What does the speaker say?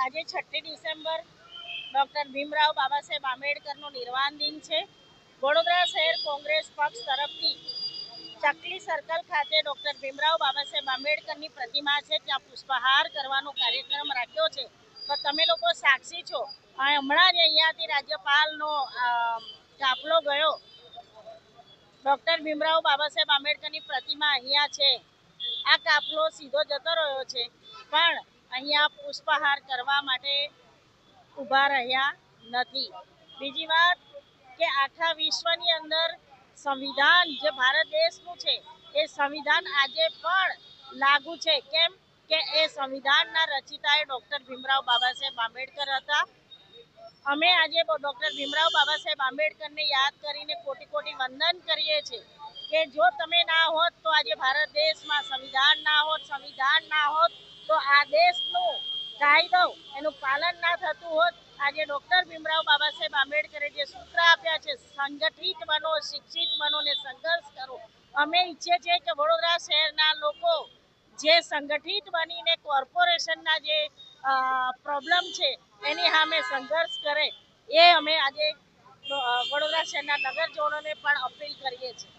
આજે 6 December doctor Bhimrao Baba Saheb આંબેડકરનો નિર્વાણ દિન છે. વડોદરા શહેર કોંગ્રેસ પક્ષ તરફથી ચકલી સર્કલ ખાતે ડોક્ટર ભીમરાવ બાબા સાહેબ આંબેડકરની પ્રતિમા છે, ત્યાં પુષ્પહાર કરવાનો કાર્યક્રમ રાખ્યો છે. તો તમે લોકો સાક્ષી છો. હમણાં જ અહીંયાથી રાજ્યપાલનો કાફલો ગયો. ડોક્ટર ભીમરાવ બાબા સાહેબ આંબેડકરની પ્રતિમા અહીંયા છે. આ કાફલો સીધો જતો રહ્યો છે, પણ અહીંયા પુષ્પહાર કરવા માટે ઊભા રહ્યા નથી. બીજી વાત કે આખા વિશ્વની અંદર સંવિધાન જે ભારત દેશનું છે એ સંવિધાન આજે પણ લાગુ છે. કેમ કે એ સંવિધાનના રચિતા ડોક્ટર ભીમરાવ બાબા સાહેબ આંબેડકર હતા. અમે આજે ડોક્ટર ભીમરાવ બાબા સાહેબ આંબેડકરને યાદ કરીને કોટી કોટી વંદન કરીએ છીએ કે જો તમે ના હોત તો આજે ભારત દેશમાં સંવિધાન ના હોત તો આ દેશનું કાયદો એનું પાલન ના થતું હોત. આજે ડોક્ટર ભીમરાવ બાબા સાહેબ આંબેડકરે જે સૂત્ર આપ્યા છે, સંગઠિત બનો, શિક્ષિત બનો ને સંઘર્ષ કરો. અમે ઈચ્છીએ છીએ કે વડોદરા શહેરના લોકો જે સંગઠિત બનીને કોર્પોરેશનના જે પ્રોબ્લેમ છે એની સામે સંઘર્ષ કરે. એ અમે આજે વડોદરા શહેરના નગરજનોને પણ અપીલ કરીએ છીએ.